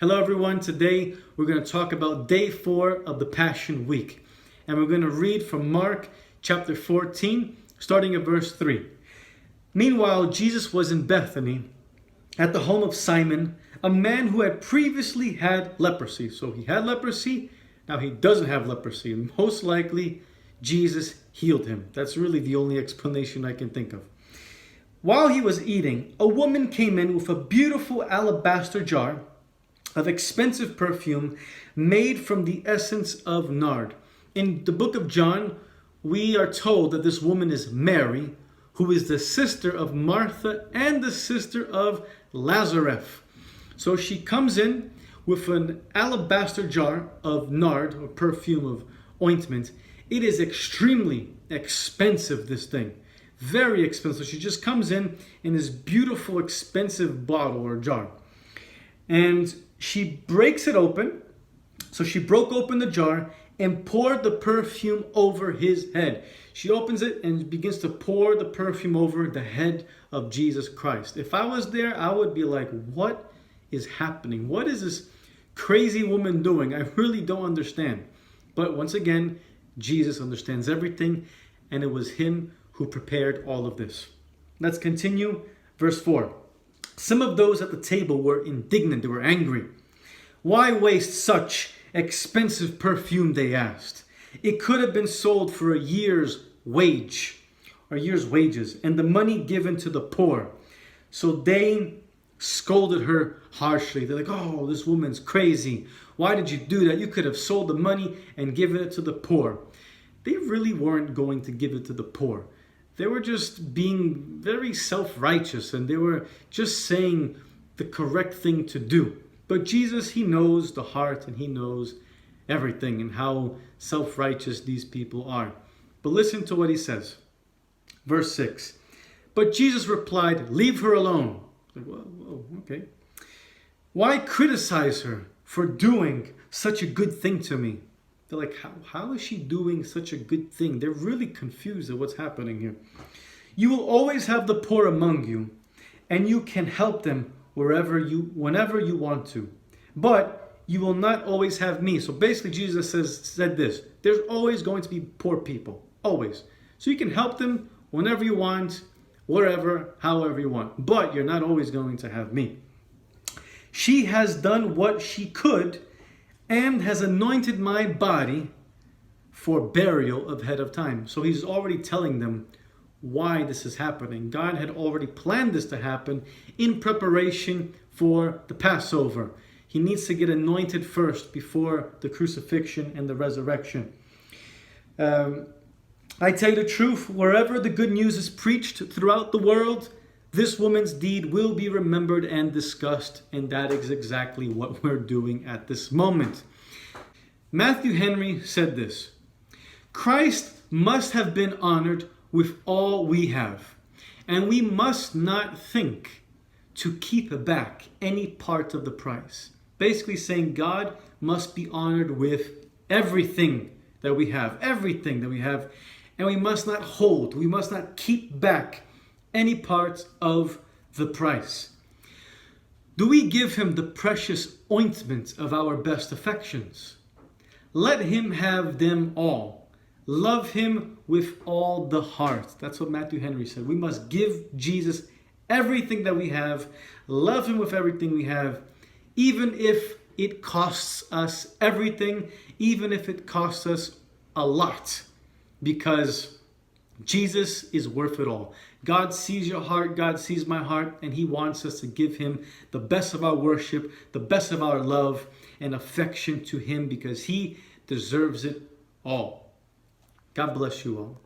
Hello everyone, today we're going to talk about day 4 of the Passion Week. And we're going to read from Mark chapter 14, starting at verse 3. Meanwhile, Jesus was in Bethany at the home of Simon, a man who had previously had leprosy. So he had leprosy, now he doesn't have leprosy. And most likely, Jesus healed him. That's really the only explanation I can think of. While he was eating, a woman came in with a beautiful alabaster jar of expensive perfume made from the essence of nard. In the book of John, we are told that this woman is Mary, who is the sister of Martha and the sister of Lazarus. So she comes in with an alabaster jar of nard, or perfume of ointment. It is extremely expensive, this thing. Very expensive. She just comes in this beautiful, expensive bottle or jar. And she breaks it open. So she broke open the jar and poured the perfume over his head. She opens it and begins to pour the perfume over the head of Jesus Christ. If I was there, I would be like, what is happening? What is this crazy woman doing? I really don't understand. But once again, Jesus understands everything, and it was him who prepared all of this. Let's continue. Verse 4. Some of those at the table were indignant. They were angry. Why waste such expensive perfume, they asked. It could have been sold for a year's wages, and the money given to the poor. So they scolded her harshly. They're like, oh, this woman's crazy. Why did you do that? You could have sold the money and given it to the poor. They really weren't going to give it to the poor. They were just being very self-righteous, and they were just saying the correct thing to do. But Jesus, he knows the heart, and he knows everything and how self-righteous these people are. But listen to what he says. Verse 6. But Jesus replied, leave her alone. Like, whoa, okay. Why criticize her for doing such a good thing to me? They're like, how is she doing such a good thing? They're really confused at what's happening here. You will always have the poor among you, and you can help them whenever you want to. But you will not always have me. So basically Jesus said this. There's always going to be poor people. Always. So you can help them whenever you want, wherever, however you want. But you're not always going to have me. She has done what she could and has anointed my body for burial ahead of time. So he's already telling them why this is happening. God had already planned this to happen in preparation for the Passover. He needs to get anointed first before the crucifixion and the resurrection. I tell you the truth, wherever the good news is preached throughout the world, this woman's deed will be remembered and discussed, and that is exactly what we're doing at this moment. Matthew Henry said this: Christ must have been honored with all we have, and we must not think to keep back any part of the price. Basically saying God must be honored with everything that we have, and we must not hold, we must not keep back any part of the price. Do we give him the precious ointment of our best affections? Let him have them all. Love him with all the heart. That's what Matthew Henry said. We must give Jesus everything that we have. Love him with everything we have, even if it costs us everything, even if it costs us a lot, because Jesus is worth it all. God sees your heart, God sees my heart, and he wants us to give him the best of our worship, the best of our love and affection to him, because he deserves it all. God bless you all.